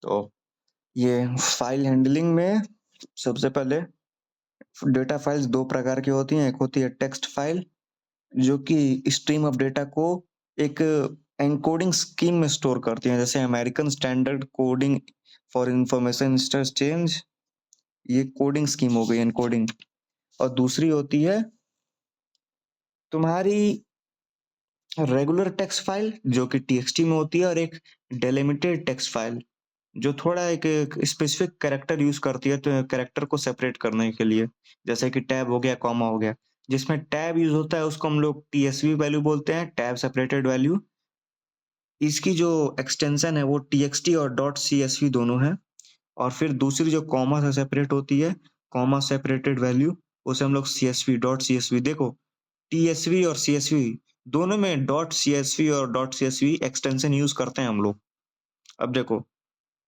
तो ये file handling में सबसे पहले डेटा फाइल्स 2 प्रकार की होती हैं। एक होती है टेक्स्ट फाइल जो कि स्ट्रीम ऑफ डेटा को एक एन्कोडिंग स्कीम में स्टोर करती हैं, जैसे American standard coding for information interchange, ये कोडिंग स्कीम हो गई एन्कोडिंग। और दूसरी होती है तुम्हारी रेगुलर टेक्स्ट फाइल जो कि टीएक्सटी में होती है, और एक डेलिमिटेड टेक्स्ट फाइल जो थोड़ा एक स्पेसिफिक कैरेक्टर यूज करती है, तो कैरेक्टर को सेपरेट करने के लिए, जैसे कि टैब हो गया, कॉमा हो गया। जिसमें टैब यूज होता है उसको हम लोग टीएसवी वैल्यू बोलते हैं, टैब सेपरेटेड वैल्यू। इसकी जो एक्सटेंशन है वो टीएक्सटी और डॉट सीएसवी दोनों है। और फिर दूसरी जो कॉमा से सेपरेट होती है, कॉमा सेपरेटेड वैल्यू, उसे हम लोग सीएसवी डॉट सीएसवी, देखो टीएसवी और सीएसवी दोनों में डॉट सीएसवी और डॉट सीएसवी एक्सटेंशन यूज करते हैं हम लोग। अब देखो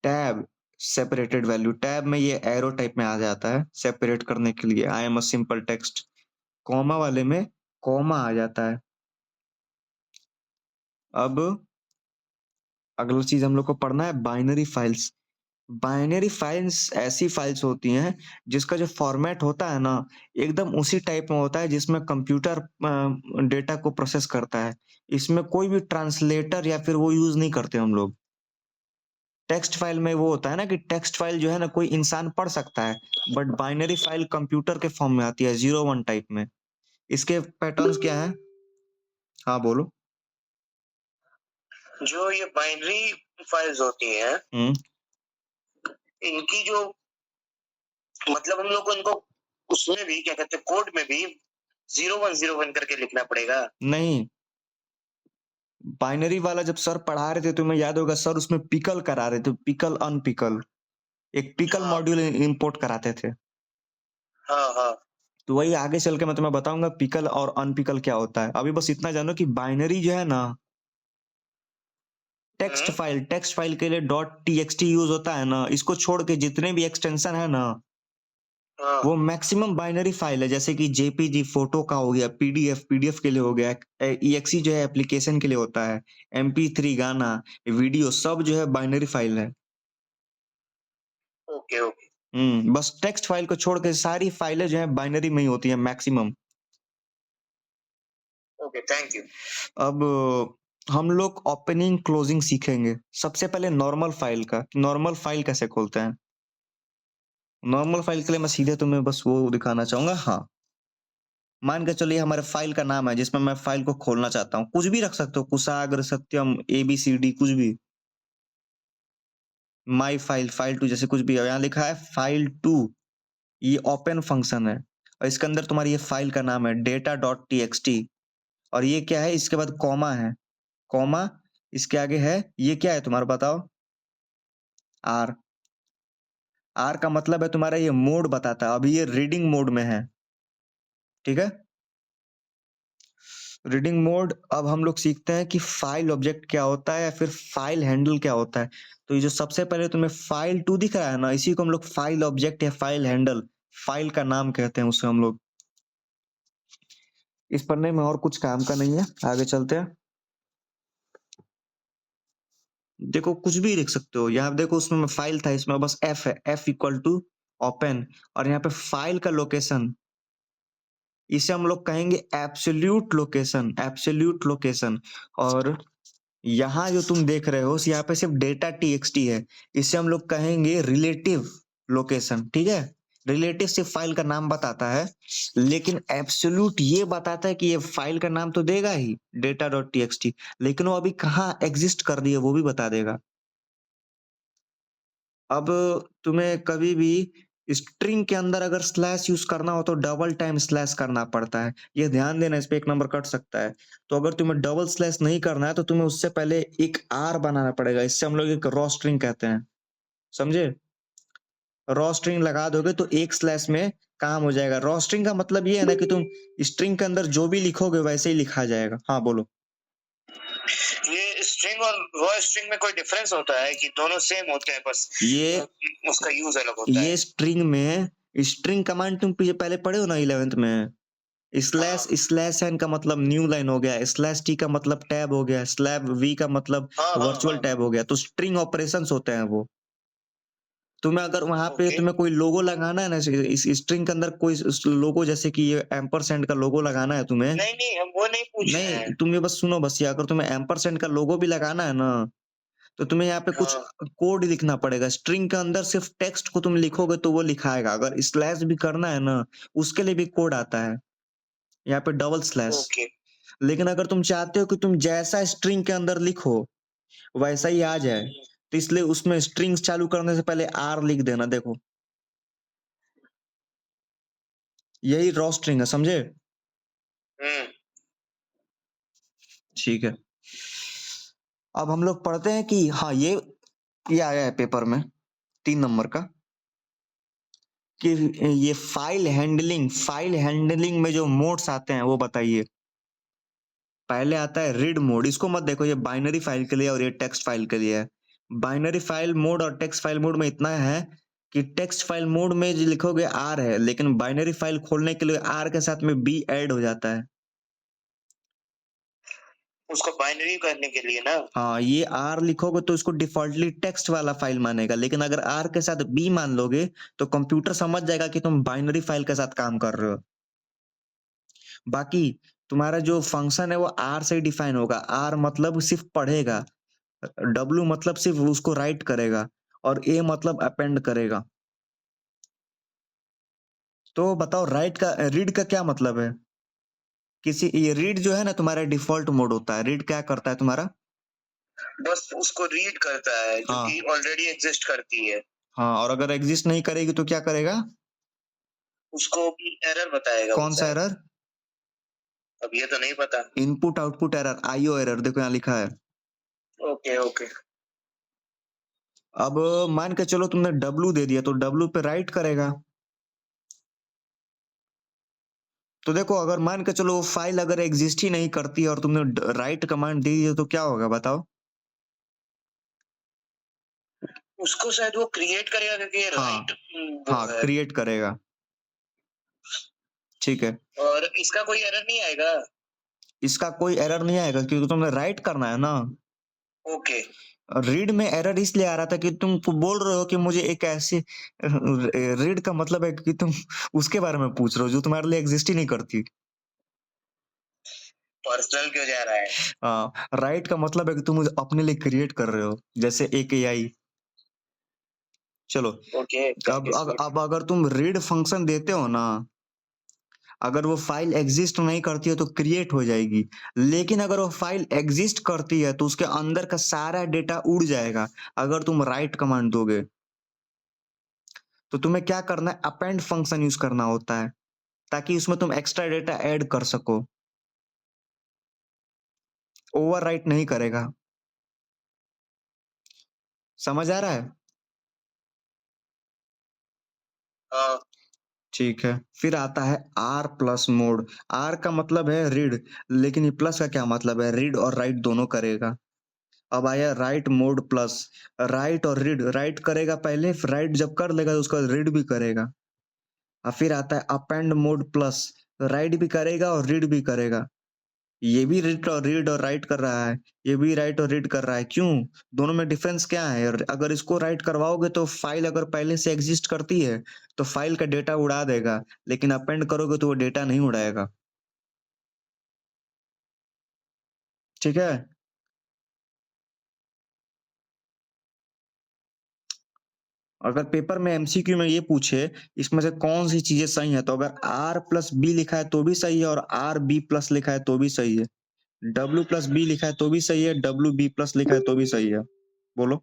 टैब सेपरेटेड वैल्यू, टैब में ये एरो टाइप में आ जाता है सेपरेट करने के लिए, I am a simple text. Comma वाले में कॉमा आ जाता है। अब अगला चीज हम लोग को पढ़ना है बाइनरी फाइल्स। बाइनरी फाइल्स ऐसी फाइल्स होती हैं जिसका जो फॉर्मेट होता है ना, एकदम उसी टाइप में होता है जिसमें कंप्यूटर डेटा को प्रोसेस करता है। इसमें कोई भी ट्रांसलेटर या फिर वो यूज नहीं करते हम लोग। टेक्स्ट फाइल में वो होता है ना कि टेक्स्ट फाइल जो है ना कोई इंसान पढ़ सकता है, बट बाइनरी फाइल कंप्यूटर के फॉर्म में आती है, 0 1 टाइप में। इसके पैटर्न्स क्या है? हाँ बोलो। जो ये बाइनरी फाइल्स होती हैं, इनकी जो मतलब हम लोग को इनको उसमें भी क्या कहते हैं, कोड में भी 0101 करके लिखना पड़ेगा। नहीं, बाइनरी वाला जब सर पढ़ा रहे थे तुम्हें याद होगा, सर उसमें पिकल करा रहे थे, पिकल अनपिकल, एक पिकल हाँ मॉड्यूल इंपोर्ट कराते थे। हाँ हाँ। तो वही आगे चल के मैं तुम्हें बताऊंगा पिकल और अनपिकल क्या होता है। अभी बस इतना जानो कि बाइनरी जो है ना, टेक्स्ट फाइल के लिए डॉट टीएक्सटी यूज होता है ना, इसको छोड़ के जितने भी एक्सटेंशन है ना, हाँ वो मैक्सिमम बाइनरी फाइल है। जैसे कि जेपीजी फोटो का हो गया, पीडीएफ पीडीएफ के लिए हो गया, ईएक्सी जो है एप्लीकेशन के लिए होता है, एमपी3 गाना, वीडियो, सब जो है बाइनरी फाइल है। ओके ओके बस टेक्स्ट फाइल को छोड़ के सारी फाइलें जो है बाइनरी में ही होती है मैक्सिमम। Okay, thank you. अब हम लोग ओपनिंग क्लोजिंग सीखेंगे। सबसे पहले नॉर्मल फाइल का, नॉर्मल फाइल कैसे खोलते हैं। नॉर्मल फाइल के लिए मैं सीधे तुम्हें बस वो दिखाना चाहूंगा। हाँ, मान के चलिए हमारे फाइल का नाम है जिसमें मैं फाइल को खोलना चाहता हूँ, कुछ भी रख सकते हो, कुशाग्र सत्यम एबीसीडी कुछ भी, माई फाइल, फाइल टू, जैसे कुछ भी है। यहाँ लिखा है फाइल टू, ये ओपन फंक्शन है, और इसके अंदर तुम्हारी ये फाइल का नाम है डेटा डॉट टीएक्सटी। और ये क्या है, इसके बाद कॉमा है, कॉमा, इसके आगे है, ये क्या है तुम्हारा बताओ, आर। आर का मतलब है तुम्हारा ये मोड बताता है, अभी ये रीडिंग मोड में है, ठीक है। Reading mode. अब हम लोग सीखते हैं कि फाइल ऑब्जेक्ट क्या होता है या फिर फाइल हैंडल क्या होता है। तो ये जो सबसे पहले तुम्हें फाइल टू दिख रहा है ना, इसी को हम लोग फाइल ऑब्जेक्ट या फाइल हैंडल, फाइल का नाम कहते हैं उसे हम लोग। इस पढ़ने में और कुछ काम का नहीं है, आगे चलते हैं। देखो कुछ भी लिख सकते हो, यहाँ देखो उसमें फाइल था, इसमें बस एफ है, एफ इक्वल टू ओपन, और यहाँ पे फाइल का लोकेशन, इसे हम लोग कहेंगे एब्सोल्यूट लोकेशन, एब्सोल्यूट लोकेशन। और यहाँ जो तुम देख रहे हो यहाँ पे सिर्फ डेटा टीएक्सटी है, इसे हम लोग कहेंगे रिलेटिव लोकेशन, ठीक है। रिलेटिव सिर्फ फाइल का नाम बताता है, लेकिन एब्सोल्यूट ये बताता है कि ये फाइल का नाम तो देगा ही, डेटा डॉट टीएक्सटी, लेकिन वो अभी कहाँ एग्जिस्ट कर रही है वो भी बता देगा। अब तुम्हें कभी भी स्ट्रिंग के अंदर अगर स्लैश यूज करना हो तो डबल टाइम स्लैश करना पड़ता है, ये ध्यान देना, इस पे 1 नंबर कट सकता है। तो अगर तुम्हें डबल स्लैश नहीं करना है तो तुम्हें उससे पहले एक आर बनाना पड़ेगा, इससे हम लोग एक रॉ स्ट्रिंग कहते हैं, समझे। रॉ स्ट्रिंग लगा दोगे तो एक स्लैश में काम हो जाएगा। रॉ स्ट्रिंग का मतलब ये है ना कि तुम स्ट्रिंग के अंदर जो भी लिखोगे वैसे ही लिखा जाएगा। हाँ बोलो। ये स्ट्रिंग और रॉ स्ट्रिंग में कोई डिफरेंस होता है कि दोनों सेम होते हैं, बस ये उसका यूज अलग होता है? ये स्ट्रिंग में, स्ट्रिंग कमांड तुम पहले पढ़े हो ना 11th में, स्लैश हाँ स्लैश एन का मतलब न्यू लाइन हो गया, स्लैश टी का मतलब टैब हो गया, स्लैब वी का मतलब हाँ हाँ वर्चुअल हाँ। टैब हो गया। तो स्ट्रिंग ऑपरेशंस होते हैं वो। तुम्हें अगर वहाँ पे ओके। तुम्हें कोई लोगो लगाना है ना, इस स्ट्रिंग के अंदर कोई लोगो, जैसे कि ये एम्परसैंड का लोगो लगाना है तुम्हें। नहीं, नहीं, हम वो नहीं पूछ रहे नहीं, हैं। तुम ये बस सुनो बस, ये अगर तुम्हें एम्परसैंड का लोगो भी लगाना है ना, तो तुम्हें यहाँ पे कुछ हाँ, कोड लिखना पड़ेगा। स्ट्रिंग के अंदर सिर्फ टेक्स्ट को तुम लिखोगे तो वो लिखाएगा। अगर स्लैश भी करना है ना, उसके लिए भी कोड आता है, यहाँ पे डबल स्लैश। ओके। लेकिन अगर तुम चाहते हो कि तुम जैसा स्ट्रिंग के अंदर लिखो वैसा ही आ जाए, हुँ, तो इसलिए उसमें स्ट्रिंग्स चालू करने से पहले आर लिख देना। देखो, यही रॉ स्ट्रिंग है, समझे? हुँ, ठीक है। अब हम लोग पढ़ते हैं कि हाँ, ये आया है पेपर में 3 नंबर का, कि ये फाइल हैंडलिंग में जो मोड्स आते हैं वो बताइए। पहले आता है रीड मोड। इसको मत देखो, ये बाइनरी फाइल के लिए और ये टेक्स्ट फाइल के लिए है। बाइनरी फाइल मोड और टेक्स्ट फाइल मोड में इतना है कि टेक्स्ट फाइल मोड में जो लिखोगे आर है, लेकिन बाइनरी फाइल खोलने के लिए आर के साथ में बी ऐड हो जाता है। उसको बाइनरी करने के लिए ना? हाँ, ये आर लिखोगे तो इसको डिफॉल्टली टेक्स्ट वाला फाइल मानेगा, लेकिन अगर आर के साथ बी मान लोगे तो कंप्यूटर समझ जाएगा कि तुम बाइनरी फाइल के साथ काम कर रहे हो। बाकी तुम्हारा जो फंक्शन है वो आर से ही डिफाइन होगा। आर मतलब सिर्फ पढ़ेगा, डब्ल्यू मतलब सिर्फ उसको राइट करेगा, और ए मतलब अपेंड करेगा। तो बताओ, रीड का क्या मतलब है? ये रीड जो है ना, तुम्हारा डिफॉल्ट मोड होता है। रीड क्या करता है तुम्हारा? बस उसको रीड करता है, जो हाँ। कि ऑलरेडी एग्ज़िस्ट करती है। हाँ, और अगर एग्जिस्ट नहीं करेगी तो क्या करेगा? उसको एरर बताएगा वो कौन सा शायद। एरर? अब ये तो नहीं पता। Input output error, IO error, देखो यहाँ लिखा है। Okay, okay. अब मान के चलो तुमने डब्ल्यू दे दिया, तो डब्ल्यू पे राइट करेगा। तो देखो, अगर मान के चलो वो फाइल अगर एग्जिस्ट ही नहीं करती और तुमने राइट कमांड दी है, तो क्या होगा बताओ? उसको शायद वो क्रिएट करेगा, क्योंकि ये हाँ। राइट वो हाँ, है। क्रिएट करेगा। ठीक है। और इसका कोई एरर नहीं आएगा? इसका कोई एरर नहीं आएगा क्योंकि तुमने राइट करना है ना। ओके। रीड में एरर इसलिए आ रहा था कि तुम बोल रहे हो कि मुझे एक ऐसी रीड का मतलब है कि तुम उसके बारे में पूछ रहे हो जो तुम्हारे लिए एग्जिस्ट ही नहीं करती। पर्सनल क्यों जा रहा है? राइट का मतलब है कि तुम अपने लिए क्रिएट कर रहे हो, जैसे एक एआई। चलो, ओके, दैट इज़ गुड। अब अगर तुम रीड फंक्शन देते हो ना, अगर वो फाइल एग्जिस्ट नहीं करती है तो क्रिएट हो जाएगी। लेकिन अगर वो फाइल एग्जिस्ट करती है तो उसके अंदर का सारा डेटा उड़ जाएगा अगर तुम राइट कमांड दोगे। तो तुम्हें क्या करना है, अपेंड फंक्शन यूज करना होता है, ताकि उसमें तुम एक्स्ट्रा डेटा ऐड कर सको। ओवरराइट नहीं करेगा। समझ आ रहा है? हाँ, ठीक है। फिर आता है आर प्लस मोड। आर का मतलब है रीड, लेकिन ये प्लस का क्या मतलब है? रीड और राइट दोनों करेगा। अब आया राइट मोड प्लस। राइट और रीड, राइट करेगा पहले, फिर राइट जब कर लेगा तो उसका रीड भी करेगा। और फिर आता है अपेंड मोड प्लस। राइट भी करेगा और रीड भी करेगा। ये भी रीड और राइट कर रहा है, ये भी राइट और रीड कर रहा है। क्यों? दोनों में डिफरेंस क्या है? और अगर इसको राइट करवाओगे तो फाइल अगर पहले से एग्जिस्ट करती है तो फाइल का डेटा उड़ा देगा, लेकिन अपेंड करोगे तो वो डेटा नहीं उड़ाएगा। ठीक है। अगर पेपर में एमसीक्यू में ये पूछे इसमें से कौन सी चीजें सही है, तो अगर आर प्लस बी लिखा है तो भी सही है, और आर बी प्लस लिखा है तो भी सही है। डब्ल्यू प्लस बी लिखा है तो भी सही है, डब्ल्यू बी प्लस लिखा है तो भी सही है। बोलो।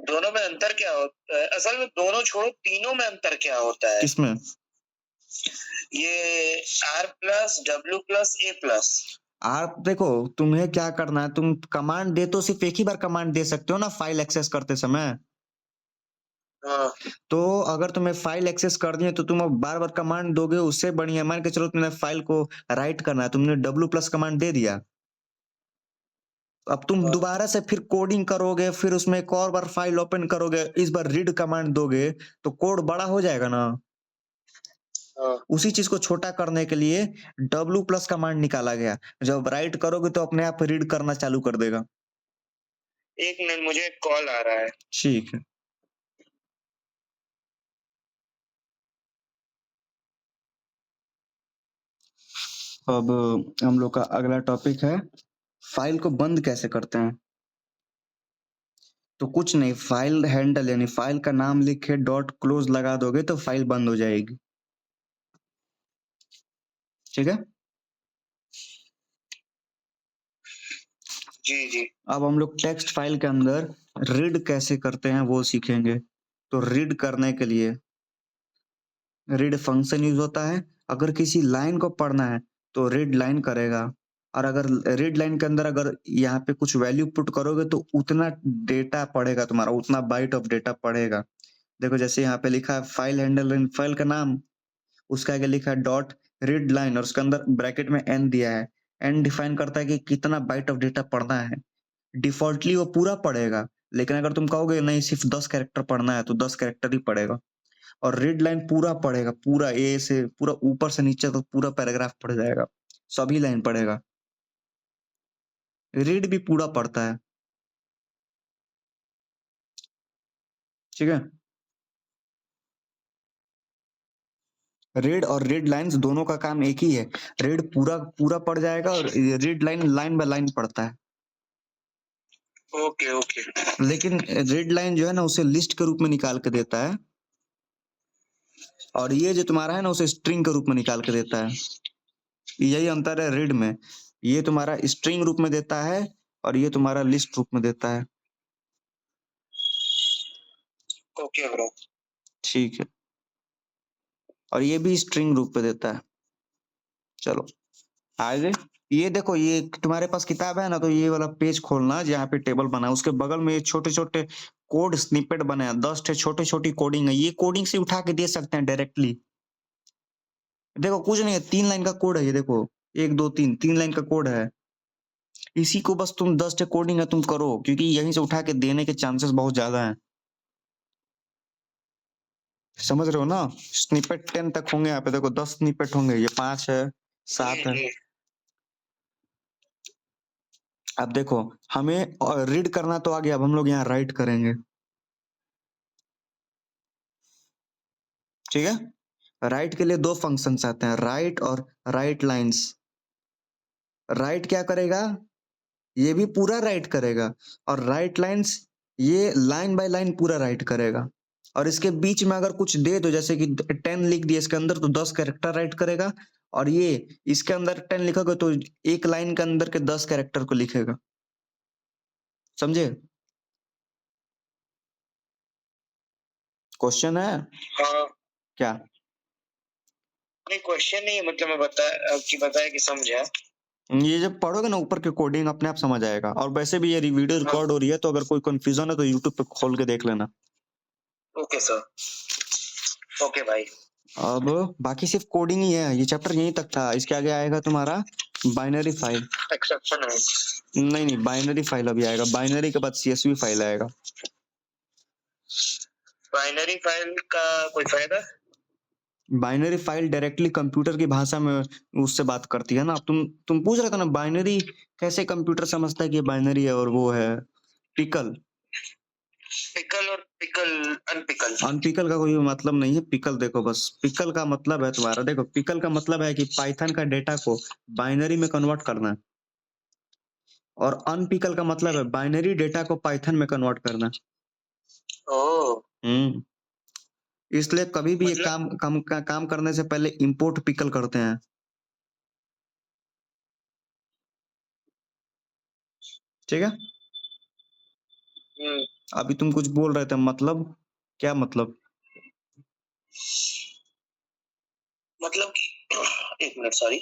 दोनों में अंतर क्या होता है? असल में दोनों छोड़ो, तीनों में अंतर क्या होता है? किसमें? ये R plus, W plus, A plus. आप देखो, तुम्हें क्या करना है, तुम कमांड दे तो सिर्फ एक ही बार कमांड दे सकते हो ना फाइल एक्सेस करते समय। हाँ, तो अगर तुम्हें फाइल एक्सेस करनी है तो तुम अब बार बार कमांड दोगे, उससे बढ़िया मान के चलो तुमने फाइल को राइट करना है, तुमने डब्ल्यू प्लस कमांड दे दिया। अब तुम हाँ, दोबारा से फिर कोडिंग करोगे, फिर उसमें एक और बार फाइल ओपन करोगे, इस बार रीड कमांड दोगे तो कोड बड़ा हो जाएगा ना। हाँ। उसी चीज को छोटा करने के लिए डब्ल्यू प्लस कमांड निकाला गया। जब राइट करोगे तो अपने आप रीड करना चालू कर देगा। एक मिनट, मुझे एक कॉल आ रहा है। ठीक है। अब हम लोग का अगला टॉपिक है फाइल को बंद कैसे करते हैं। तो कुछ नहीं, फाइल हैंडल यानी फाइल का नाम लिख के डॉट क्लोज लगा दोगे तो फाइल बंद हो जाएगी। ठीक है, जी जी। अब हम लोग टेक्स्ट फाइल के अंदर रीड कैसे करते हैं वो सीखेंगे। तो रीड करने के लिए रीड फंक्शन यूज होता है। अगर किसी लाइन को पढ़ना है तो रीड लाइन करेगा, और अगर रीड लाइन के अंदर अगर यहाँ पे कुछ वैल्यू पुट करोगे तो उतना डेटा पढ़ेगा, तुम्हारा उतना बाइट ऑफ डेटा पढ़ेगा। देखो जैसे यहाँ पे लिखा है फाइल हैंडल, फाइल का नाम, उसका आगे लिखा है डॉट रीड लाइन और उसके अंदर ब्रैकेट में एन दिया है। एन डिफाइन करता है कि कितना बाइट ऑफ डेटा पढ़ना है। डिफॉल्टली वो पूरा पढ़ेगा, लेकिन अगर तुम कहोगे नहीं सिर्फ 10 कैरेक्टर पढ़ना है तो 10 कैरेक्टर ही पढ़ेगा। और रीड लाइन पूरा पढ़ेगा, पूरा ए से पूरा ऊपर से नीचे तक पूरा पैराग्राफ पढ़ जाएगा, सभी लाइन पढ़ेगा। रीड भी पूरा पढ़ता है। ठीक है, रीड और रीड लाइंस दोनों का काम एक ही है। रीड पूरा पूरा पढ़ जाएगा और read line line by line पढ़ता है। Okay okay. लेकिन रीड लाइन जो है ना उसे लिस्ट के रूप में निकाल के देता है, और ये जो तुम्हारा है ना उसे स्ट्रिंग के रूप में निकाल के देता है। यही अंतर है रीड में, ये तुम्हारा स्ट्रिंग रूप में देता है और ये तुम्हारा लिस्ट रूप में देता है। Okay bro. ठीक है, और ये भी स्ट्रिंग रूप में देता है। चलो आगे, ये देखो ये तुम्हारे पास किताब है ना, तो ये वाला पेज खोलना जहाँ पे टेबल बना है, उसके बगल में ये छोटे छोटे कोड स्निपेट बने हैं, 10 छोटे छोटी कोडिंग है। ये कोडिंग से उठा के दे सकते हैं डायरेक्टली। देखो कुछ नहीं है, 3 लाइन का कोड है ये, देखो 1 2 3 3 लाइन का कोड है। इसी को बस तुम 10 कोडिंग है तुम करो, क्योंकि यहीं से उठा के देने के चांसेस बहुत ज्यादा हैं। समझ रहे हो ना, स्निपेट 10 तक होंगे यहाँ पे, देखो 10 स्निपेट होंगे, ये 5 है 7 है। अब देखो हमें रीड करना तो आ गया, अब हम लोग यहाँ राइट करेंगे। ठीक है, राइट के लिए 2 फंक्शंस आते हैं, राइट और राइट लाइंस। राइट क्या करेगा, ये भी पूरा राइट करेगा, और राइट लाइंस ये लाइन बाय लाइन पूरा राइट करेगा। और इसके बीच में अगर कुछ दे दो, जैसे कि 10 लिख दिया इसके अंदर तो 10 कैरेक्टर राइट करेगा, और ये इसके अंदर 10 लिखोगे तो एक लाइन के अंदर के 10 कैरेक्टर को लिखेगा। समझे? क्वेश्चन है? हाँ। क्या? नहीं क्वेश्चन नहीं है, मतलब मैं बताया कि समझा। ये जब पढ़ोगे ना ऊपर के कोडिंग अपने आप समझ आएगा। और वैसे भी ये वीडियो रिकॉर्ड हो रही है, तो अगर कोई कंफ्यूजन है तो यूट्यूब पे खोल के देख लेना। Okay sir. ओके भाई। अब बाकी सिर्फ कोडिंग ही है, ये चैप्टर यहीं तक था। इसके आगे आएगा तुम्हारा बाइनरी फाइल। एक्सेप्शन है। नहीं नहीं, बाइनरी फाइल अभी आएगा, बाइनरी के बाद सीएसवी फाइल आएगा। बाइनरी फाइल का कोई फायदा? बाइनरी फाइल डायरेक्टली कंप्यूटर की भाषा में उससे बात करती है ना। अब तुम पूछ रहे थे ना बाइनरी कैसे कंप्यूटर समझता है कि बाइनरी है और वो है पिकल। पिकल और पिकल अनपिकल। अनपिकल का कोई मतलब नहीं है। पिकल देखो, बस पिकल का मतलब है तुम्हारा, देखो पिकल का मतलब है कि पाइथन का डेटा को बाइनरी में कन्वर्ट करना, और अनपिकल का मतलब है बाइनरी डेटा को पाइथन में कन्वर्ट करना। ओह। इसलिए कभी भी ये मतलब काम करने से पहले इंपोर्ट पिकल करते हैं। ठीक है, अभी तुम कुछ बोल रहे थे, मतलब क्या मतलब? मतलब कि एक मिनट सॉरी,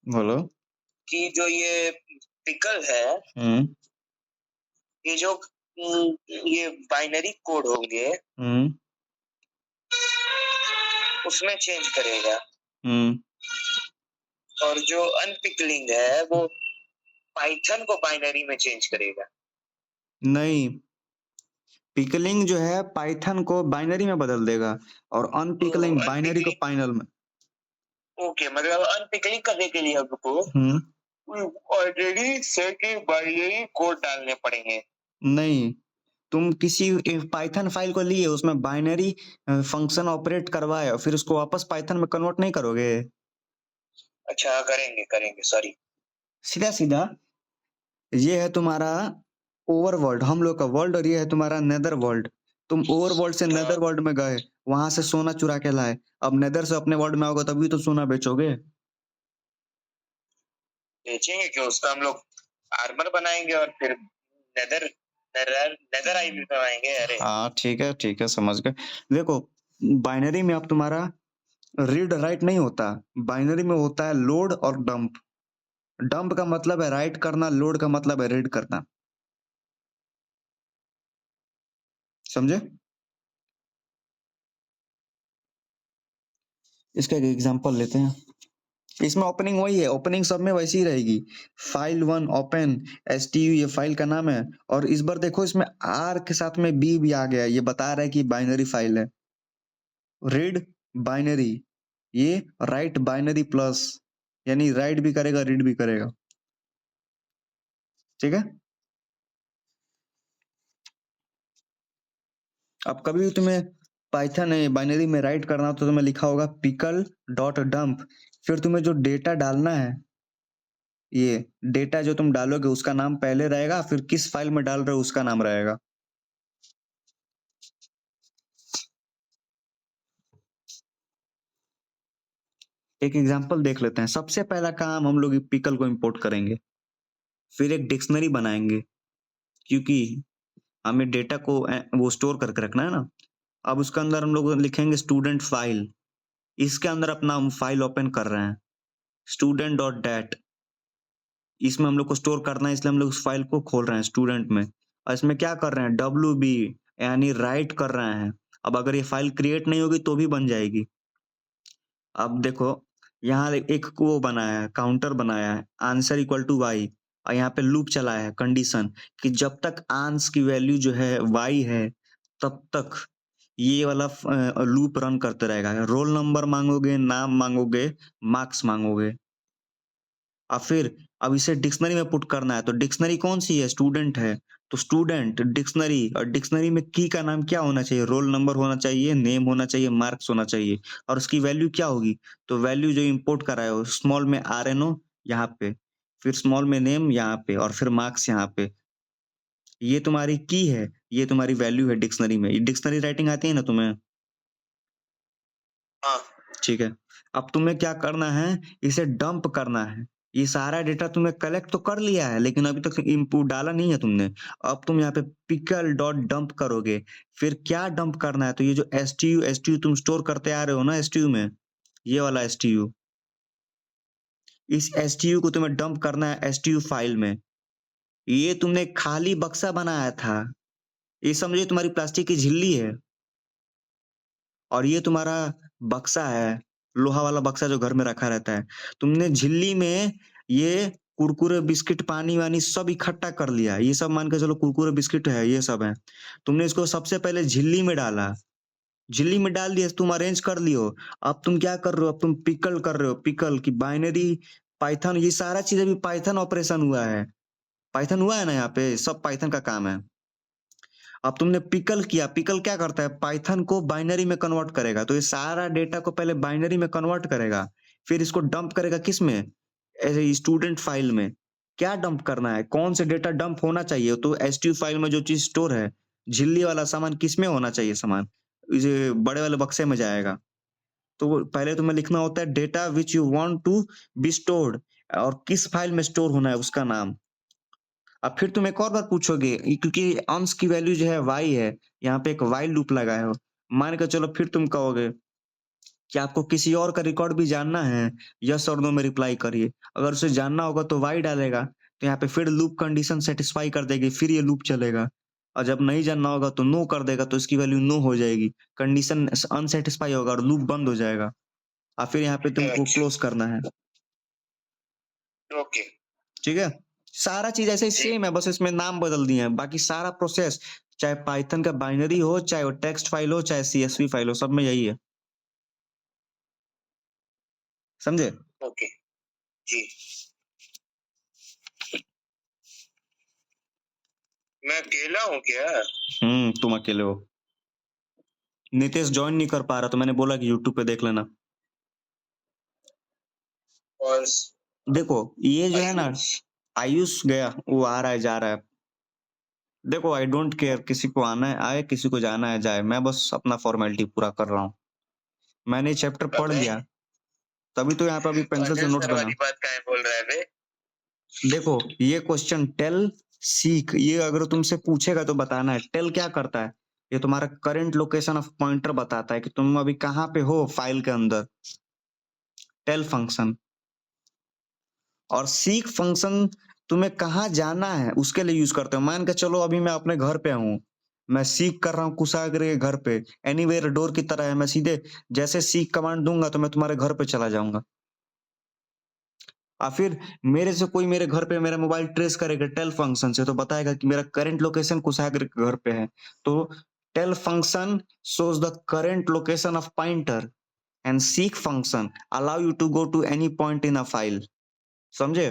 बोलो। कि जो ये पिकल है, ये जो ये बाइनरी कोड होंगे उसमें चेंज करेगा, और जो अनपिकलिंग है वो पाइथन को बाइनरी में चेंज करेगा। नहीं, पिकलिंग जो है पाइथन को बाइनरी में बदल देगा, और अनपिकलिंग बाइनरी को पाइनल में। ओके, मतलब अनपिकलिंग करने के लिए हमको ऑलरेडी सेट बाइनरी कोड डालने पड़ेंगे। नहीं, तुम किसी पाइथन फाइल को लिए, उसमें बाइनरी फंक्शन ऑपरेट करवाए और फिर उसको वापस पाइथन में कन्वर्ट नहीं करोगे? अच्छा, करेंगे, करेंगे, सॉरी। सीधा-सीधा ये है तुम्हारा ओवरवर्ल्ड, हम लोग का वर्ल्ड, और ये है तुम्हारा नेदर वर्ल्ड। तुम ओवरवर्ल्ड से हाँ। नेदर वर्ल्ड में गए, वहाँ से सोना चुरा के लाए। अब नेदर से अपने वर्ल्ड में आओगे तभी तो सोना बेचोगे। बेचेंगे क्यों? उसका हम लोग आर्मर बनाएँगे और फिर नेदर नेदर नेदरराइट भी बनाएँगे, अरे! हाँ, ठीक है, समझ गए। देखो, बाइनरी में अब तुम्हारा रीड राइट नहीं होता, बाइनरी में होता है लोड और डंप। डंप का मतलब है राइट करना, लोड का मतलब है रीड करना। समझे? इसका एक एग्जांपल लेते हैं। इसमें ओपनिंग वही है, ओपनिंग सब में वैसी ही रहेगी। फाइल 1 ओपन, एसटीयू ये फाइल का नाम है, और इस बार देखो इसमें आर के साथ में बी भी आ गया है, ये बता रहा है कि बाइनरी फाइल है। रीड बाइनरी, ये राइट बाइनरी प्लस, यानी राइट भी करेगा रीड भी करेगा। ठीक है? अब कभी भी तुम्हें पाइथन बाइनरी में राइट करना हो तो तुम्हें लिखा होगा पिकल डॉट डंप, फिर तुम्हें जो डेटा डालना है, ये डेटा जो तुम डालोगे उसका नाम पहले रहेगा, फिर किस फाइल में डाल रहे हो उसका नाम रहेगा। एक एग्जांपल देख लेते हैं। सबसे पहला काम हम लोग पिकल को इंपोर्ट करेंगे, फिर एक डिक्शनरी बनाएंगे, क्योंकि हमें डेटा को वो स्टोर करके रखना है ना। अब उसके अंदर हम लोग लिखेंगे स्टूडेंट फाइल, इसके अंदर अपना हम फाइल ओपन कर रहे हैं, स्टूडेंट डॉट डैट, इसमें हम लोग को स्टोर करना है, इसलिए हम लोग उस फाइल को खोल रहे हैं स्टूडेंट में, और इसमें क्या कर रहे हैं, डब्ल्यू बी, यानी राइट कर रहे हैं। अब अगर ये फाइल क्रिएट नहीं होगी तो भी बन जाएगी। अब देखो, यहाँ एक वो बनाया है, काउंटर बनाया है, आंसर इक्वल टू वाई, और यहाँ पे लूप चलाया है, कंडीशन कि जब तक आंस की वैल्यू जो है वाई है, तब तक ये वाला लूप रन करते रहेगा। रोल नंबर मांगोगे, नाम मांगोगे, मार्क्स मांगोगे, और फिर अब इसे डिक्शनरी में पुट करना है, तो डिक्शनरी कौन सी है, स्टूडेंट है, तो स्टूडेंट डिक्शनरी, और डिक्शनरी में की का नाम क्या होना चाहिए, रोल नंबर होना चाहिए, नेम होना चाहिए, मार्क्स होना चाहिए, और उसकी वैल्यू क्या होगी, तो वैल्यू जो इंपोर्ट कराए हो, स्मॉल में RNO यहाँ पे, फिर स्मॉल में नेम यहाँ पे, और फिर मार्क्स यहाँ पे। ये तुम्हारी की है, ये तुम्हारी वैल्यू है डिक्शनरी में। ये डिक्शनरी राइटिंग आती है ना तुम्हें? हाँ। ठीक है। अब तुम्हें क्या करना है, इसे डंप करना है। ये सारा डेटा तुमने कलेक्ट तो कर लिया है, लेकिन अभी तक इनपुट डाला नहीं है तुमने। अब तुम यहाँ पे पिकल डॉट डंप करोगे। फिर क्या डंप करना है, तो ये जो एसटीयू तुम स्टोर करते आ रहे हो ना एसटीयू में, ये वाला एसटीयू, इस एसटीयू को तुम्हें डंप करना है एसटीयू फाइल में। ये तुमने खाली बक्सा बनाया था, ये समझिए तुम्हारी प्लास्टिक की झिल्ली है, और ये तुम्हारा बक्सा है, लोहा वाला बक्सा जो घर में रखा रहता है। तुमने झिल्ली में ये कुरकुरे, बिस्किट, पानी-वानी सब इकट्ठा कर लिया। ये सब मान के चलो कुरकुरे, बिस्किट है, ये सब है। तुमने इसको सबसे पहले झिल्ली में डाला, झिल्ली में डाल दिया, तुम अरेंज कर लियो। अब तुम क्या कर रहे हो, अब तुम पिकल कर रहे हो, पिकल की बाइनरी, पाइथन, ये सारा चीज़ अभी पाइथन ऑपरेशन हुआ है। पाइथन हुआ है ना यहाँ पे, सब पाइथन का काम है। अब तुमने पिकल किया, पिकल क्या करता है, पाइथन को बाइनरी में कन्वर्ट करेगा, तो ये सारा डेटा को पहले बाइनरी में कन्वर्ट करेगा, फिर इसको डंप करेगा किस में, ऐसे स्टूडेंट फाइल में। क्या डंप करना है, कौन से डेटा डंप होना चाहिए, तो एसटीयू फाइल में जो चीज स्टोर है, झिल्ली वाला सामान किस में होना चाहिए, सामान ये बड़े वाले बक्से में जाएगा। तो पहले तुम्हें लिखना होता है data which you want to be stored, और किस फाइल में स्टोर होना है उसका नाम। अब फिर तुम एक और बार पूछोगे, क्योंकि अंश की वैल्यू जो है y है, यहाँ पे एक while लूप लगाए हो। मान के चलो फिर तुम कहोगे कि आपको किसी और का रिकॉर्ड भी जानना है, यस और नो में रिप्लाई करिए। अगर उसे जानना होगा तो y डालेगा, तो यहाँ पे फिर लूप कंडीशन सेटिस्फाई कर देगी, फिर ये लूप चलेगा। और जब नहीं जानना होगा तो नो कर देगा, तो इसकी वैल्यू नो हो जाएगी, कंडीशन अनसेटिस्फाई होगा और लूप बंद हो जाएगा। और फिर यहाँ पे तुमको अच्छा, क्लोज करना है। ओके। ठीक है? सारा चीज़ ऐसे ही जी। सेम है, बस इसमें नाम बदल दिए हैं। बाकी सारा प्रोसेस, चाहे पाइथन का बाइनरी हो, चाहे वो टेक्स्ट फाइल हो, चाहे सीएसवी फाइल हो, सब में यही है। समझे? ओके, जी। मैं अकेला हूँ क्या? तुम अकेले हो। नितेश जॉइन नहीं कर पा रहा तो मैंने बोला कि यूट्यूब पे देख लेना। और देखो ये जो है ना, आयुष आयुष गया, वो आ रहा है जा रहा है। देखो आई डोंट केयर, किसी को आना है आए, किसी को जाना है जाए, मैं बस अपना फॉर्मेलिटी पूरा कर रहा हूँ। मैंने चैप्टर पढ़ अबे लिया, तभी तो यहाँ पे अभी पेंसिल से अजय नोट्स सर बना। वाली बात काहे बोल रहा है बे? देखो ये क्वेश्चन टेल सीक, ये अगर तुमसे पूछेगा तो बताना है टेल क्या करता है। ये तुम्हारा करंट लोकेशन ऑफ पॉइंटर बताता है कि तुम अभी कहाँ पे हो फाइल के अंदर, टेल फंक्शन। और सीक फंक्शन तुम्हें कहाँ जाना है उसके लिए यूज करते हो। मान के चलो अभी मैं अपने घर पे हूँ, मैं सीक कर रहा हूँ कुशाग्र के घर पे, एनीवेयर डोर की तरह है, मैं सीधे जैसे सीक कमांड दूंगा तो मैं तुम्हारे घर पे चला जाऊंगा। और फिर मेरे से कोई मेरे घर पे मेरा मोबाइल ट्रेस करेगा टेल फंक्शन से, तो बताएगा कि मेरा करंट लोकेशन कुशाग्र के घर पे है। तो tell function shows the current location of pointer and seek function allow you to go to any point in a file। समझे?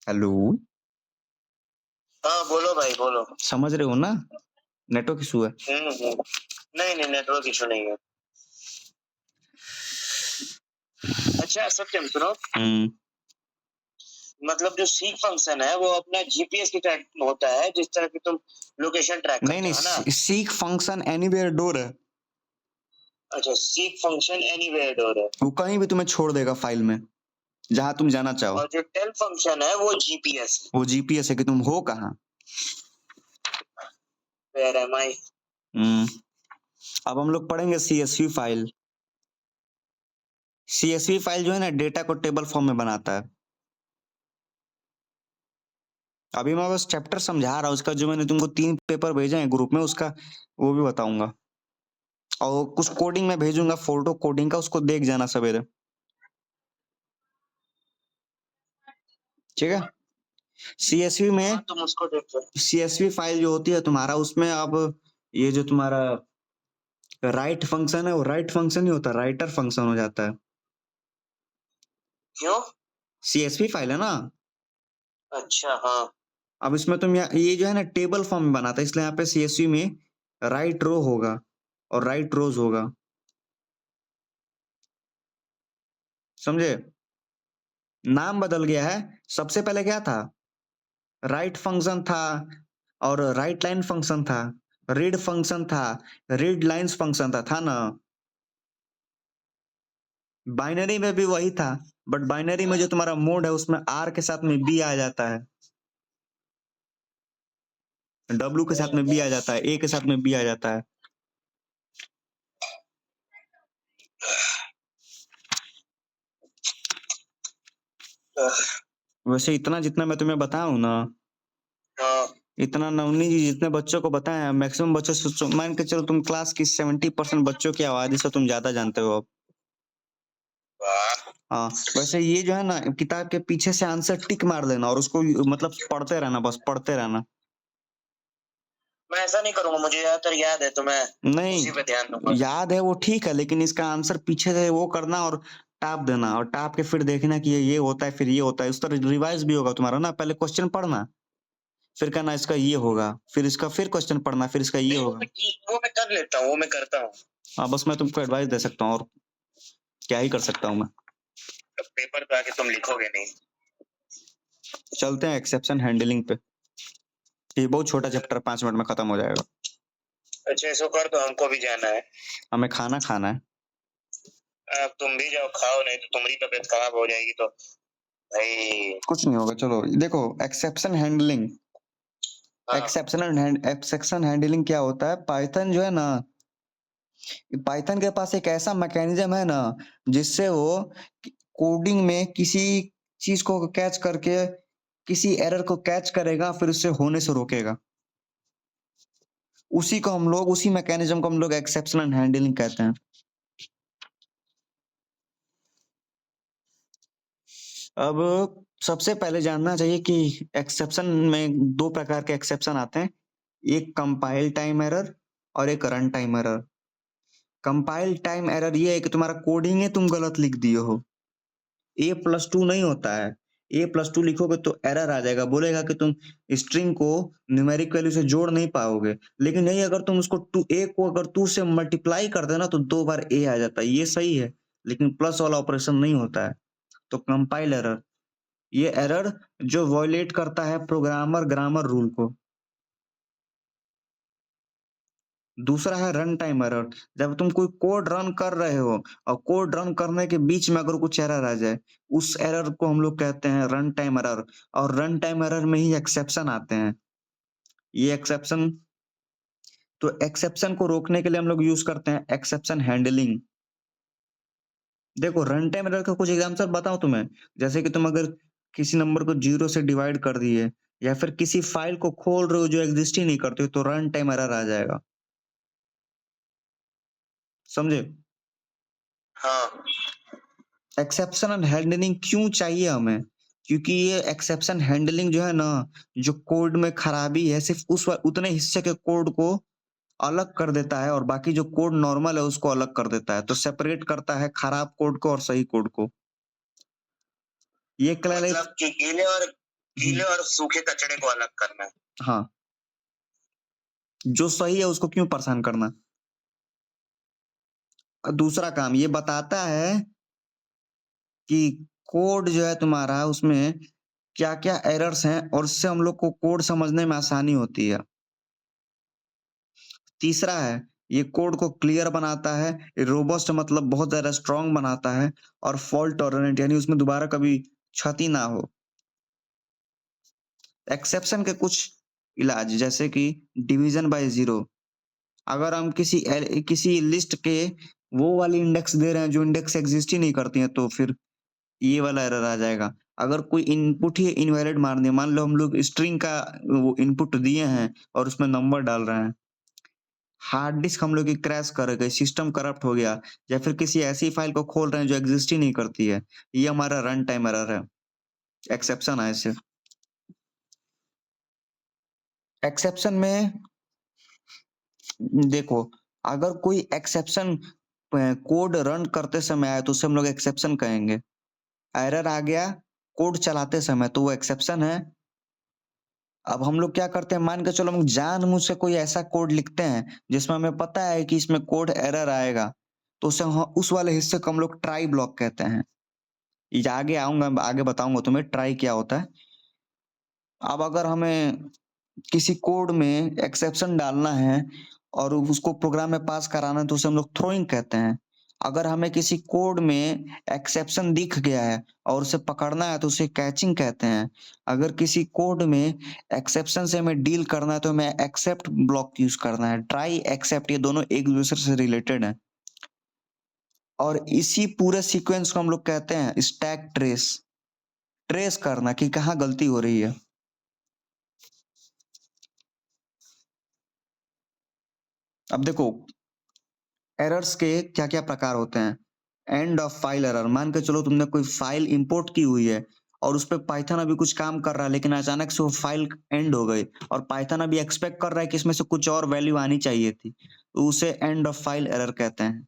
हेलो, हाँ बोलो भाई बोलो। समझ रहे हो ना? नेटवर्क इशू है। नहीं नहीं नेटवर्क इशू नहीं है। अच्छा सत्यम सुनो, मतलब जो सीक फंक्शन है वो अपना जीपीएस की तरह होता है, जिस तरह की तुम लोकेशन ट्रैक नहीं करते हो ना। नहीं, सीक फंक्शन एनीवेयर डोर है। अच्छा सीक फंक्शन एनीवेयर डोर है, वो कहीं भी तुम्हें छोड़ देगा फाइल में जहां तुम जाना चाहो। और जो टेल फंक्शन है वो जीपीएस है। वो जीपीएस है कि तुम हो कहाँ। वेयर एम आई। अब हम लोग पढ़ेंगे सीएसवी फाइल। सीएसवी फाइल जो है ना डेटा को टेबल फॉर्म में बनाता है। अभी मैं बस चैप्टर समझा रहा हूँ, उसका जो मैंने तुमको 3 पेपर भेजे हैं ग्रुप में, उसका वो भी बताऊंगा। और कुछ कोडिंग में भेजूंगा, फोटो कोडिंग का, उसको देख जाना सवेरे, ठीक है? सीएसवी में तुम उसको देखो। सीएसवी फाइल जो होती है तुम्हारा, उसमें अब ये जो तुम्हारा राइट फंक्शन है वो राइट फंक्शन नहीं होता, राइटर फंक्शन हो जाता है। क्यों? सीएसवी फाइल है ना। अच्छा हाँ। अब इसमें तुम ये जो है ना टेबल फॉर्म में बनाता है, इसलिए यहाँ पे सीएसवी में राइट रो होगा और राइट रोज होगा। समझे? नाम बदल गया है। सबसे पहले क्या था? राइट फंक्शन था और राइट लाइन फंक्शन था, रीड फंक्शन था, रीड लाइंस फंक्शन था ना। बाइनरी में भी वही था, बट बाइनरी में जो तुम्हारा मोड है उसमें आर के साथ में बी आ जाता है, डब्ल्यू के साथ में बी आ जाता है, ए के साथ में बी आ जाता है। वैसे इतना जितना मैं तुम्हें बताऊं ना, इतना नवनी जी जितने बच्चों को बताया, मैक्सिमम बच्चों से मान के चलो तुम क्लास की 70% बच्चों की आबादी से तुम ज्यादा जानते हो अब। हाँ वैसे ये जो है ना किताब के पीछे से आंसर टिक मार देना और उसको मतलब पढ़ते रहना, बस पढ़ते रहना। मैं ऐसा नहीं करूंगा, मुझे ज्यादातर याद है तो मैं उसी पे ध्यान दूंगा। नहीं याद है वो ठीक है, लेकिन इसका आंसर पीछे से वो करना और टाप देना, और टाप के फिर देखना कि ये होता है फिर ये होता है, उस तरह रिवाइज भी होगा तुम्हारा ना। पहले क्वेश्चन पढ़ना, फिर कहना इसका ये होगा, फिर इसका फिर क्वेश्चन पढ़ना, फिर इसका ये होगा। वो मैं कर लेता हूँ, वो मैं करता हूँ। हाँ बस मैं तुमको एडवाइस दे सकता हूँ और क्या ही कर सकता हूँ मैं। पेपर पे आके तुम लिखोगे नहीं। चलते हैं एक्सेप्शन हैंडलिंग पे। ये बहुत छोटा चैप्टर 5 मिनट में खत्म हो जाएगा। अच्छा इसको कर दो, हमको भी जाना है। हमें खाना खाना है। अब तुम भी जाओ खाओ, नहीं तो तुम्हारी तबीयत खराब हो जाएगी तो भाई। कुछ नहीं होगा, चलो देखो एक्सेप्शन हैंडलिंग। एक्सेप्शन हैंडलिंग क्या होता है? पाइथन जो है ना, पाइथन के पास एक ऐसा मैकेनिज्म है ना जिससे वो कोडिंग में किसी चीज को कैच करके किसी एरर को कैच करेगा, फिर उससे होने से रोकेगा। उसी मैकेनिज्म को हम लोग एक्सेप्शन हैंडलिंग कहते हैं। अब सबसे पहले जानना चाहिए कि एक्सेप्शन में 2 प्रकार के एक्सेप्शन आते हैं, एक कंपाइल टाइम एरर और एक run time error. Compile time error ये है कि तुम्हारा कोडिंग है तुम गलत लिख दिए हो, a+2 नहीं होता है, a+2 लिखोगे तो एरर आ जाएगा, बोलेगा कि तुम स्ट्रिंग को न्यूमेरिक वैल्यू से जोड़ नहीं पाओगे। लेकिन नहीं, अगर तुम उसको a को अगर 2 से मल्टीप्लाई कर देना तो 2 बार a आ जाता है, ये सही है, लेकिन प्लस वाला ऑपरेशन नहीं होता है, तो कंपाइल एरर। ये एरर जो वायलेट करता है प्रोग्रामर ग्रामर रूल को। दूसरा है रन टाइम एरर। जब तुम कोई कोड रन कर रहे हो और कोड रन करने के बीच में अगर कुछ एरर आ जाए, उस एरर को हम लोग कहते हैं रन टाइम एरर। और रन टाइम एरर में ही एक्सेप्शन आते हैं। ये एक्सेप्शन, तो एक्सेप्शन को रोकने के लिए हम लोग यूज करते हैं एक्सेप्शन हैंडलिंग। देखो, रन टाइम एरर का कुछ एग्जांपल बताऊं तुम्हें। जैसे कि तुम अगर किसी नंबर को 0 से डिवाइड कर दिए, या फिर किसी फाइल को खोल रहे हो जो एग्जिस्ट ही नहीं करते हो, तो रन टाइम एरर आ जाएगा। समझे? हाँ। एक्सेप्शन एंड हैंडलिंग क्यों चाहिए हमें? क्योंकि ये एक्सेप्शन हैंडलिंग जो है ना, जो कोड में खराबी है, सिर्फ उतने हिस्से के कोड को अलग कर देता है, और बाकी जो कोड नॉर्मल है उसको अलग कर देता है। तो सेपरेट करता है खराब कोड को और सही कोड को। ये मतलब कि गीले और सूखे कचड़े को अलग करना। हाँ, जो सही है उसको क्यों परेशान करना। और दूसरा काम ये बताता है कि कोड जो है तुम्हारा, उसमें क्या-क्या एरर्स हैं, और इससे हम लोग को कोड समझने में आसानी होती है। तीसरा है, ये कोड को क्लियर बनाता है, रोबस्ट मतलब बहुत ज़्यादा स्ट्रॉन्ग बनाता है, और फॉल्ट टॉलरेंट यानी उसमें दोबारा कभी क्षति ना हो। एक्सेप्शन के कुछ इलाज, जैसे कि डिवीजन बाय ज़ीरो। अगर हम किसी लिस्ट के वो वाली इंडेक्स दे रहे हैं जो इंडेक्स एग्जिस्ट ही नहीं करती हैं, तो फिर ये वाला एरर आ जाएगा। अगर कोई इनपुट ही इनवैलिड मान दिया, मान लो हम लोग स्ट्रिंग का वो इनपुट दिए हैं और उसमें नंबर डाल रहे हैं, हार्ड डिस्क हम लोग की क्रैश कर गई, सिस्टम करप्ट हो गया, या फिर किसी ऐसी फाइल को खोल रहे हैं जो एग्जिस्ट ही नहीं करती है, ये हमारा रन टाइम एरर है। एक्सेप्शन है इसे। एक्सेप्शन में देखो, अगर कोई एक्सेप्शन कोड रन करते समय आए तो उसे हम लोग एक्सेप्शन कहेंगे। एरर आ गया कोड चलाते समय तो वो एक्सेप्शन है। अब हम लोग क्या करते हैं, मान के चलो हम जानबूझ से कोई ऐसा कोड लिखते हैं जिसमें हमें पता है कि इसमें कोड एरर आएगा, तो उस वाले हिस्से को हम लोग ट्राई ब्लॉक कहते हैं। ये आगे आऊंगा, आगे बताऊंगा तुम्हें ट्राई क्या होता है। अब अगर हमें किसी कोड में एक्सेप्शन डालना है और उसको प्रोग्राम में पास कराना है, तो उसे हम लोग थ्रोइंग कहते हैं। अगर हमें किसी कोड में एक्सेप्शन दिख गया है और उसे पकड़ना है तो उसे कैचिंग कहते हैं। अगर किसी कोड में एक्सेप्शन से हमें डील करना है तो हमें एक्सेप्ट ब्लॉक यूज करना है। ट्राई, एक्सेप्ट, ये दोनों एक दूसरे से रिलेटेड हैं। और इसी पूरे सीक्वेंस को हम लोग कहते हैं स्टैक ट्रेस। ट्रेस करना कि कहाँ गलती हो रही है। अब देखो, एरर्स के क्या-क्या प्रकार होते हैं। एंड ऑफ फाइल एरर, मान के चलो तुमने कोई फाइल इंपोर्ट की हुई है और उस पे पाइथन अभी कुछ काम कर रहा है, लेकिन अचानक से वो फाइल एंड हो गई, और पाइथन अभी एक्सपेक्ट कर रहा है कि इसमें से कुछ और वैल्यू आनी चाहिए थी, तो उसे एंड ऑफ फाइल एरर कहते हैं।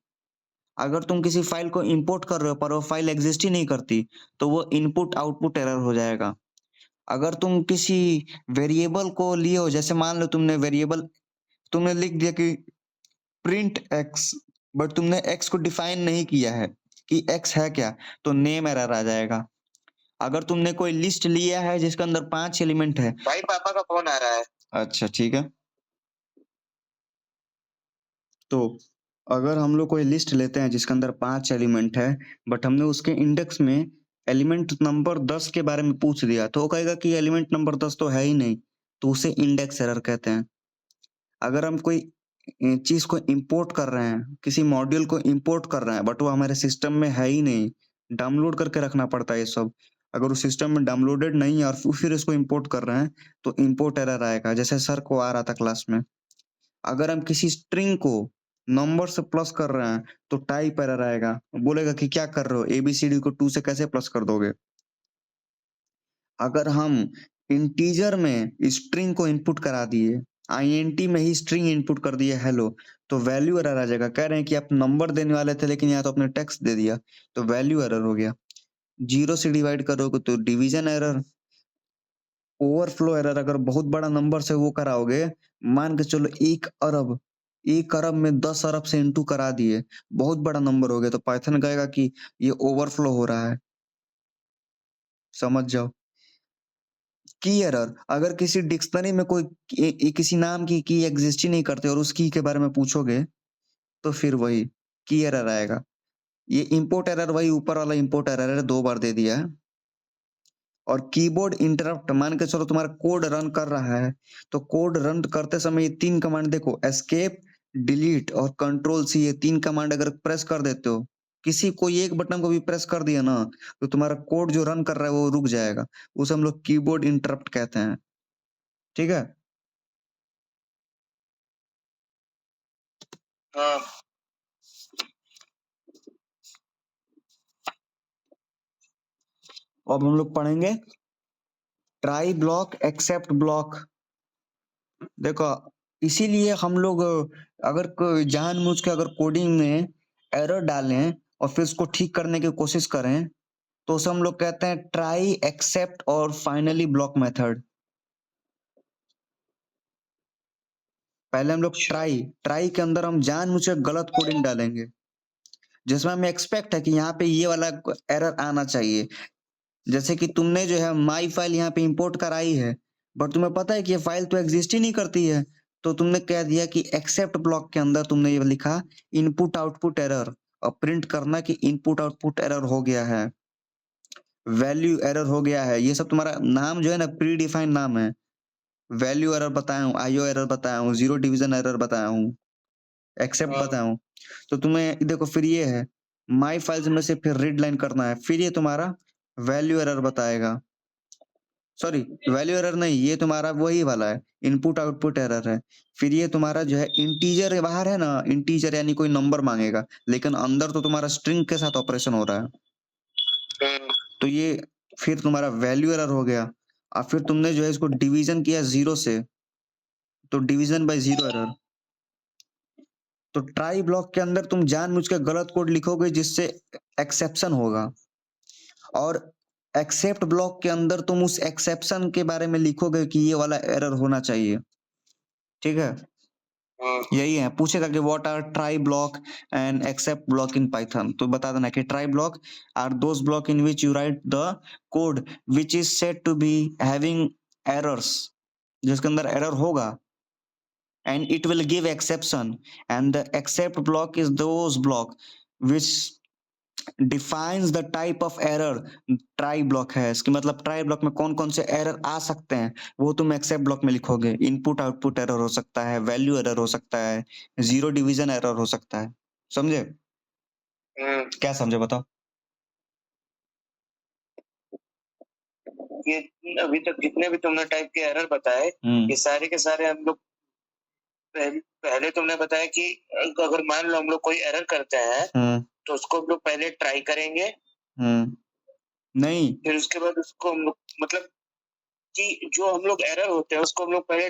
अगर तुम किसी फाइल को इंपोर्ट कर रहे हो पर वो फाइल एग्जिस्ट ही नहीं करती, तो वो इनपुट आउटपुट एरर हो जाएगा। अगर तुम किसी वेरिएबल को लिए हो, जैसे मान लो तुमने वेरिएबल तुमने लिख दिया कि प्रिंट एक्स, बट तुमने एक्स को डिफाइन नहीं किया है कि एक्स है क्या, तो नेम एरर आ जाएगा। अगर तुमने कोई लिस्ट लिया है जिसके अंदर 5 एलिमेंट है। भाई पापा का फोन आ रहा है। अच्छा, ठीक है। तो अगर हम लोग कोई लिस्ट लेते हैं जिसके अंदर 5 एलिमेंट है, बट हमने उसके इंडेक्स में एलिमेंट नंबर 10 के बारे में पूछ दिया, तो वो कहेगा कि एलिमेंट नंबर 10 तो है ही नहीं, तो उसे इंडेक्स एरर कहते हैं। अगर हम कोई चीज को इंपोर्ट कर रहे हैं, किसी मॉड्यूल को इंपोर्ट कर रहे हैं, बट वो हमारे सिस्टम में है ही नहीं, डाउनलोड करके रखना पड़ता है ये सब। अगर उस सिस्टम में डाउनलोडेड नहीं है और फिर इसको इंपोर्ट कर रहे हैं, तो इंपोर्ट एरर आएगा, जैसे सर को आ रहा था क्लास में। अगर हम किसी स्ट्रिंग को नंबर से प्लस कर रहे हैं, तो टाइप एरर आएगा, बोलेगा कि क्या कर रहे हो, एबीसीडी को 2 से कैसे प्लस कर दोगे। अगर हम इंटीजर में स्ट्रिंग को इनपुट करा दिए, आईएनटी में ही स्ट्रिंग इनपुट कर दिए हेलो, तो वैल्यू एरर आ जाएगा। कह रहे हैं कि आप नंबर देने वाले थे लेकिन यहाँ तो आपने टेक्स्ट दे दिया, तो वैल्यू एरर हो गया। 0 से डिवाइड करोगे तो डिवीजन एरर। ओवरफ्लो एरर अगर बहुत बड़ा नंबर से वो कराओगे, मान के चलो 1 अरब, 1 अरब में 10 अरब से इंटू करा दिए, बहुत बड़ा नंबर हो गया, तो पाइथन कहेगा कि ये ओवरफ्लो हो रहा है। समझ जाओ। की एरर, अगर किसी डिक्शनरी में कोई किसी नाम की एग्जिस्ट ही नहीं करते और उस की के बारे में पूछोगे, तो फिर वही की एरर आएगा। ये इंपोर्ट एरर वही ऊपर वाला इंपोर्ट एरर है, 2 बार दे दिया है। और कीबोर्ड इंटरप्ट, मान के चलो तुम्हारा कोड रन कर रहा है, तो कोड रन करते समय ये 3 कमांड देखो, एस्केप, डिलीट और कंट्रोल सी, ये 3 कमांड अगर प्रेस कर देते हो, किसी कोई एक बटन को भी प्रेस कर दिया ना, तो तुम्हारा कोड जो रन कर रहा है वो रुक जाएगा। उसे हम लोग कीबोर्ड इंटरप्ट कहते हैं। ठीक है? हाँ। अब हम लोग पढ़ेंगे ट्राई ब्लॉक, एक्सेप्ट ब्लॉक। देखो, इसीलिए हम लोग अगर जानबूझ के अगर कोडिंग में एरर डालें और फिर उसको ठीक करने की कोशिश करें, तो उसे हम लोग कहते हैं ट्राई, एक्सेप्ट और फाइनली ब्लॉक मेथड। पहले हम लोग ट्राई के अंदर हम जानबूझ के गलत कोडिंग डालेंगे, जिसमें हमें एक्सपेक्ट है कि यहाँ पे ये वाला एरर आना चाहिए। जैसे कि तुमने जो है माई फाइल यहाँ पे इंपोर्ट कराई है, बट तुम्हें पता है कि ये फाइल तो एग्जिस्ट ही नहीं करती है, तो तुमने कह दिया कि एक्सेप्ट ब्लॉक के अंदर तुमने ये लिखा इनपुट आउटपुट एरर, और प्रिंट करना कि इनपुट आउटपुट एरर हो गया है, वैल्यू एरर हो गया है। ये सब तुम्हारा नाम जो है ना प्री डिफाइंड नाम है। वैल्यू एरर बताया हूँ, आईओ एरर बताया हूँ, जीरो डिवीजन एरर बताया हूँ, एक्सेप्ट हाँ। बताया हूँ। तो तुम्हें देखो, फिर ये है माई फाइल्स में से फिर रीड लाइन करना है, फिर ये तुम्हारा वैल्यू एरर बताएगा। सॉरी, वैल्यू एरर नहीं, ये तुम्हारा वही वाला है, इनपुट आउटपुट एरर है। फिर ये तुम्हारा जो है इंटीजर बाहर है ना, इंटीजर यानी कोई नंबर मांगेगा, लेकिन अंदर तो तुम्हारा स्ट्रिंग के साथ ऑपरेशन हो रहा है। तो ये फिर तुम्हारा वैल्यू एरर हो गया। और फिर तुमने जो है इसको डिवीजन किया 0 से, तो डिवीजन बाय 0 एरर। तो ट्राई ब्लॉक के अंदर तुम जानबूझ के गलत कोड लिखोगे जिससे एक्सेप्शन होगा, और एक्सेप्ट ब्लॉक के अंदर तुम उस एक्सेप्शन के बारे में लिखोगे कि ये वाला एरर होना चाहिए। ठीक है? यही है, पूछेगा कि what are try block and except block in Python, तो बता देना कि try block are those blocks in which you write the code which is said to be having errors, जिसके अंदर एरर होगा, and it will give exception, and the except block is those block which defines the type of error try block है। इसकी मतलब try block में कौन कौन से एरर आ सकते हैं वो तुम एक्सेप्ट ब्लॉक में लिखोगे। इनपुट आउटपुट एरर हो सकता है, वैल्यू एरर हो सकता है, जीरो डिवीजन एरर हो सकता है। समझे? क्या समझे बताओ? ये अभी तक जितने भी तुमने टाइप के एरर बताए, ये सारे के सारे हम लोग पहले तुमने बताया कि अगर मान लो हम लोग कोई एरर करते हैं, तो उसको हम लोग पहले ट्राई करेंगे, नहीं, फिर उसके बाद उसको हम लोग मतलब कि जो हम लोग एरर होते हैं उसको हम लोग पहले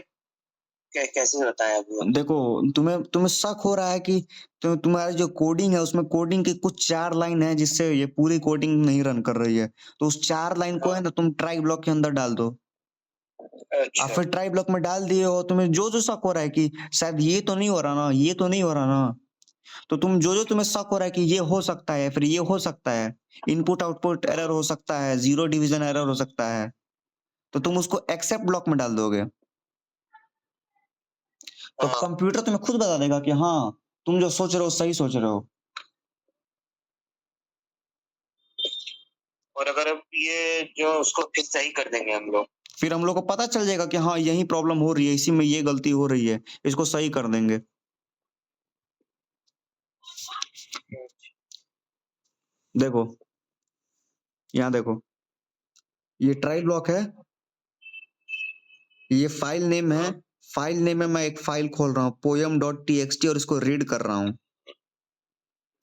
कैसे बताया अभी? देखो, तुम्हें शक हो रहा है कि तुम्हारी जो कोडिंग है उसमें कोडिंग की कुछ 4 लाइन है जिससे ये पूरी कोडिंग नहीं रन कर रही है, तो उस 4 लाइन को है ना तुम ट्राई ब्लॉक के अंदर डाल दो। और फिर ट्राई ब्लॉक में डाल दिए हो, तुम्हें जो जो शक हो रहा है कि शायद ये तो नहीं हो रहा ना, ये तो नहीं हो रहा ना, तो तुम जो जो तुम्हें शक हो रहा है कि ये हो सकता है, फिर ये हो सकता है, इनपुट आउटपुट एरर हो सकता है, जीरो डिवीजन एरर हो सकता है, तो तुम उसको एक्सेप्ट ब्लॉक में डाल दोगे। तो कंप्यूटर तुम्हें खुद बता देगा कि हाँ तुम जो सोच रहे हो सही सोच रहे हो। और अगर ये जो उसको फिर सही कर देंगे हम लोग, फिर हम लोग को पता चल जाएगा कि हाँ यही प्रॉब्लम हो रही है, इसी में ये गलती हो रही है, इसको सही कर देंगे। देखो, यहाँ देखो, ये ट्राई ब्लॉक है, ये फाइल नेम है, फाइल नेम में मैं एक फाइल खोल रहा हूँ poem.txt और इसको रीड कर रहा हूँ।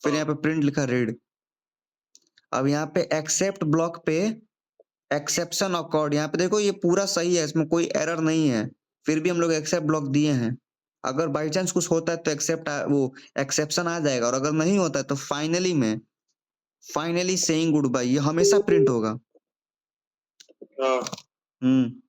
फिर यहाँ पे प्रिंट लिखा रीड। अब यहाँ पे एक्सेप्ट ब्लॉक पे एक्सेप्शन अकॉर्ड, यहाँ पे देखो ये पूरा सही है, इसमें कोई एरर नहीं है, फिर भी हम लोग एक्सेप्ट ब्लॉक दिए हैं। अगर बाई चांस कुछ होता है तो एक्सेप्शन आ जाएगा, और अगर नहीं होता है तो फाइनली में फाइनली सेइंग गुड बाय ये हमेशा प्रिंट होगा। हाँ। हुँ।